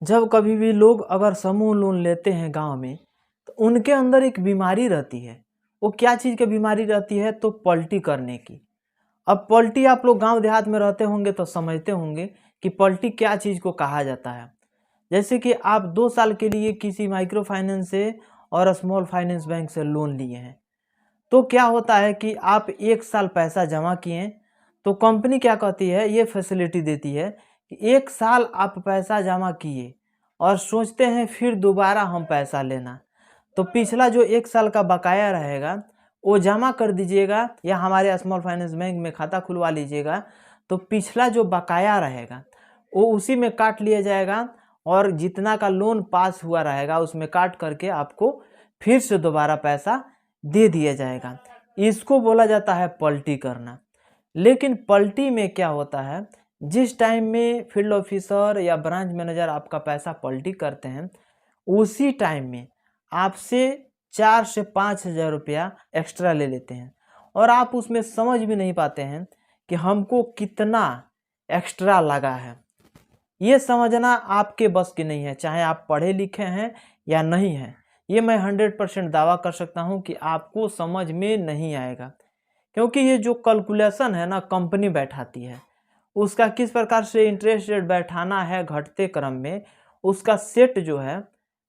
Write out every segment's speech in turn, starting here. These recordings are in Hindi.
जब कभी भी लोग अगर समूह लोन लेते हैं गांव में, तो उनके अंदर एक बीमारी रहती है। वो क्या चीज़ की बीमारी रहती है? तो पलटी करने की। अब पलटी आप लोग गांव देहात में रहते होंगे तो समझते होंगे कि पलटी क्या चीज़ को कहा जाता है। जैसे कि आप 2 साल के लिए किसी माइक्रो फाइनेंस से और स्मॉल फाइनेंस बैंक से लोन लिए हैं, तो क्या होता है कि आप 1 साल पैसा जमा किए, तो कंपनी क्या कहती है, ये फैसिलिटी देती है कि 1 साल आप पैसा जमा किए और सोचते हैं फिर दोबारा हम पैसा लेना, तो पिछला जो 1 साल का बकाया रहेगा वो जमा कर दीजिएगा या हमारे स्मॉल फाइनेंस बैंक में खाता खुलवा लीजिएगा। तो पिछला जो बकाया रहेगा वो उसी में काट लिया जाएगा और जितना का लोन पास हुआ रहेगा उसमें काट करके आपको फिर से दोबारा पैसा दे दिया जाएगा। इसको बोला जाता है पलटी करना। लेकिन पलटी में क्या होता है, जिस टाइम में फील्ड ऑफिसर या ब्रांच मैनेजर आपका पैसा पलटी करते हैं, उसी टाइम में आपसे 4 से 5 हज़ार रुपया एक्स्ट्रा ले लेते हैं और आप उसमें समझ भी नहीं पाते हैं कि हमको कितना एक्स्ट्रा लगा है। ये समझना आपके बस की नहीं है, चाहे आप पढ़े लिखे हैं या नहीं हैं। ये मैं 100% दावा कर सकता हूँ कि आपको समझ में नहीं आएगा, क्योंकि ये जो कैलकुलेशन है ना, कंपनी बैठाती है। उसका किस प्रकार से इंटरेस्ट रेट बैठाना है घटते क्रम में, उसका सेट जो है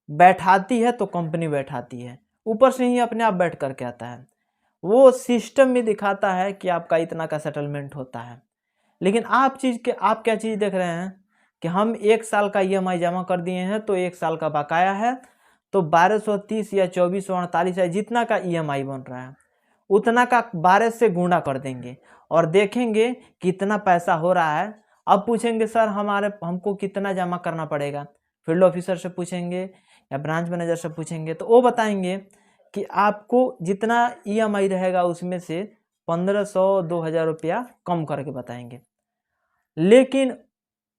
बैठाती है तो कंपनी बैठाती है, ऊपर से ही अपने आप बैठ करके आता है। वो सिस्टम में दिखाता है कि आपका इतना का सेटलमेंट होता है। लेकिन आप क्या चीज़ देख रहे हैं कि हम 1 साल का ईएमआई जमा कर दिए हैं तो 1 साल का बकाया है, तो 1230 या 2448 है, जितना का ईएमआई बन रहा है उतना का 12 से गुणा कर देंगे और देखेंगे कितना पैसा हो रहा है। अब पूछेंगे सर हमको कितना जमा करना पड़ेगा, फील्ड ऑफिसर से पूछेंगे या ब्रांच मैनेजर से पूछेंगे, तो वो बताएंगे कि आपको जितना ईएमआई रहेगा उसमें से 1500-2000 रुपया कम करके बताएंगे। लेकिन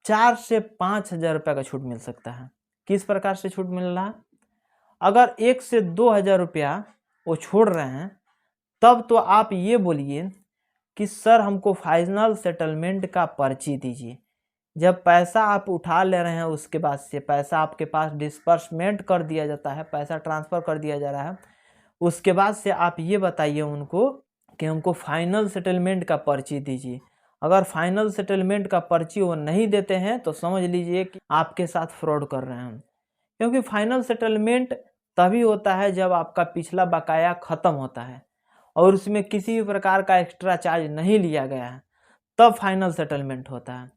4 से 5 हज़ार रुपये का छूट मिल सकता है। किस प्रकार से छूट मिल रहा है? अगर 1 से 2 हज़ार रुपया वो छोड़ रहे हैं, तब तो आप ये बोलिए कि सर हमको फाइनल सेटलमेंट का पर्ची दीजिए। जब पैसा आप उठा ले रहे हैं उसके बाद से पैसा आपके पास डिस्बर्समेंट कर दिया जाता है, पैसा ट्रांसफ़र कर दिया जा रहा है, उसके बाद से आप ये बताइए उनको कि हमको फाइनल सेटलमेंट का पर्ची दीजिए। अगर फाइनल सेटलमेंट का पर्ची वो नहीं देते हैं तो समझ लीजिए कि आपके साथ फ्रॉड कर रहे हैं। क्योंकि फाइनल सेटलमेंट तभी होता है जब आपका पिछला बकाया ख़त्म होता है और उसमें किसी भी प्रकार का एक्स्ट्रा चार्ज नहीं लिया गया है, तब फाइनल सेटलमेंट होता है।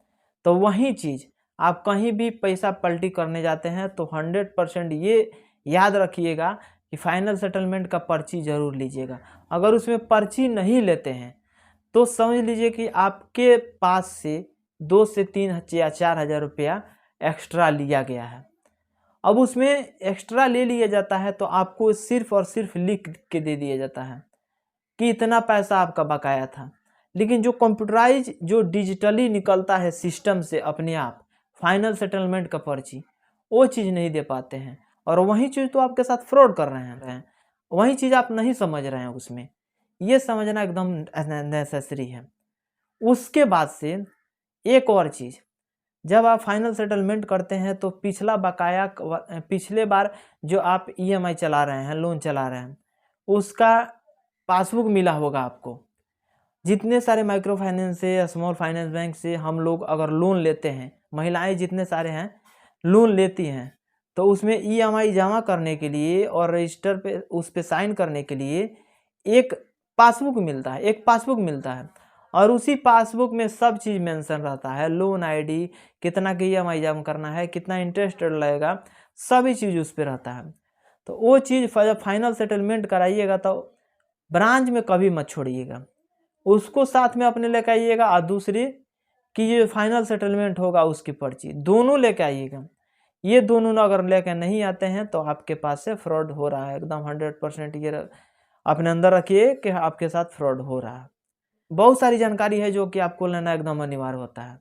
तो वही चीज़ आप कहीं भी पैसा पलटी करने जाते हैं तो 100% ये याद रखिएगा कि फाइनल सेटलमेंट का पर्ची ज़रूर लीजिएगा। अगर उसमें पर्ची नहीं लेते हैं तो समझ लीजिए कि आपके पास से 2 से 3 या 4 हज़ार रुपया एक्स्ट्रा लिया गया है। अब उसमें एक्स्ट्रा ले लिया जाता है तो आपको सिर्फ और सिर्फ लिख के दे दिया जाता है कि इतना पैसा आपका बकाया था। लेकिन जो कंप्यूटराइज जो डिजिटली निकलता है सिस्टम से अपने आप फाइनल सेटलमेंट का पर्ची, वो चीज़ नहीं दे पाते हैं और वही चीज़ तो आपके साथ फ्रॉड कर रहे हैं। वही चीज़ आप नहीं समझ रहे हैं उसमें, ये समझना एकदम नेसेसरी है। उसके बाद से एक और चीज़, जब आप फाइनल सेटलमेंट करते हैं तो पिछला बकाया पिछले बार जो आप ईएमआई चला रहे हैं, लोन चला रहे हैं, उसका पासबुक मिला होगा आपको। जितने सारे माइक्रो फाइनेंस से या स्मॉल फाइनेंस बैंक से हम लोग अगर लोन लेते हैं, महिलाएं जितने सारे हैं लोन लेती हैं, तो उसमें ईएमआई जमा करने के लिए और रजिस्टर पे उस पे साइन करने के लिए एक पासबुक मिलता है, एक पासबुक मिलता है और उसी पासबुक में सब चीज़ मेंशन रहता है, लोन आईडी, कितना की ईएमआई जमा करना है, कितना इंटरेस्ट लगेगा, सभी चीज़ उस पर रहता है। तो वो चीज़ जब फाइनल सेटलमेंट कराइएगा तो ब्रांच में कभी मत छोड़िएगा, उसको साथ में अपने लेके आइएगा और दूसरी कि ये फाइनल सेटलमेंट होगा उसकी पर्ची दोनों लेके आइएगा। ये दोनों अगर लेके नहीं आते हैं तो आपके पास से फ्रॉड हो रहा है, एकदम 100% ये अपने अंदर रखिए कि आपके साथ फ्रॉड हो रहा है। बहुत सारी जानकारी है जो कि आपको लेना एकदम अनिवार्य होता है।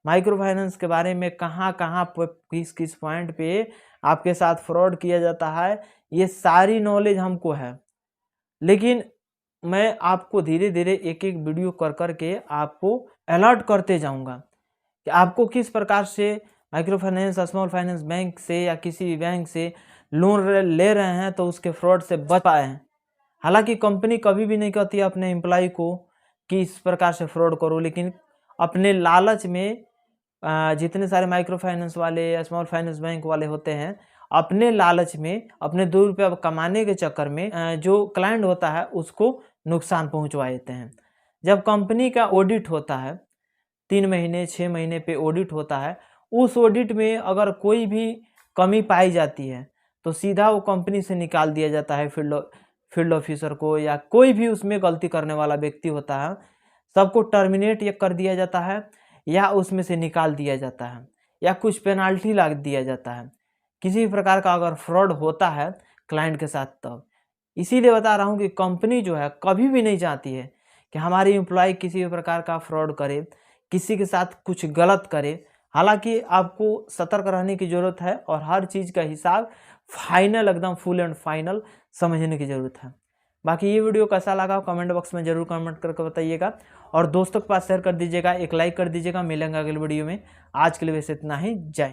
माइक्रो फाइनेंस के बारे में कहाँ कहाँ किस किस पॉइंट पे आपके साथ फ्रॉड किया जाता है, ये सारी नॉलेज हमको है। लेकिन मैं आपको धीरे धीरे एक एक वीडियो कर कर के आपको अलर्ट करते जाऊंगा कि आपको किस प्रकार से micro finance small finance bank से या किसी भी बैंक से लोन ले रहे हैं तो उसके फ्रॉड से बच पाए हैं। हालांकि कंपनी कभी भी नहीं कहती अपने एम्प्लॉय को कि इस प्रकार से फ्रॉड करो, लेकिन अपने लालच में जितने सारे माइक्रो फाइनेंस वाले या स्मॉल फाइनेंस बैंक वाले होते हैं, अपने लालच में अपने 2 रुपये कमाने के चक्कर में जो क्लाइंट होता है उसको नुकसान पहुंचवा देते हैं। जब कंपनी का ऑडिट होता है 3 महीने 6 महीने पे ऑडिट होता है, उस ऑडिट में अगर कोई भी कमी पाई जाती है तो सीधा वो कंपनी से निकाल दिया जाता है। फील्ड ऑफिसर को या कोई भी उसमें गलती करने वाला व्यक्ति होता है, सबको टर्मिनेट या कर दिया जाता है या उसमें से निकाल दिया जाता है या कुछ पेनाल्टी लगा दिया जाता है। किसी भी प्रकार का अगर फ्रॉड होता है क्लाइंट के साथ तब। इसीलिए बता रहा हूँ कि कंपनी जो है कभी भी नहीं चाहती है कि हमारी एम्प्लॉय किसी भी प्रकार का फ्रॉड करे, किसी के साथ कुछ गलत करे। हालांकि आपको सतर्क रहने की ज़रूरत है और हर चीज़ का हिसाब फाइनल एकदम फुल एंड फाइनल समझने की ज़रूरत है। बाकी ये वीडियो कैसा लगा कमेंट बॉक्स में ज़रूर कमेंट करके बताइएगा और दोस्तों के पास शेयर कर दीजिएगा, एक लाइक कर दीजिएगा। मिलेंगे अगले वीडियो में। आज के लिए वैसे इतना ही। जय।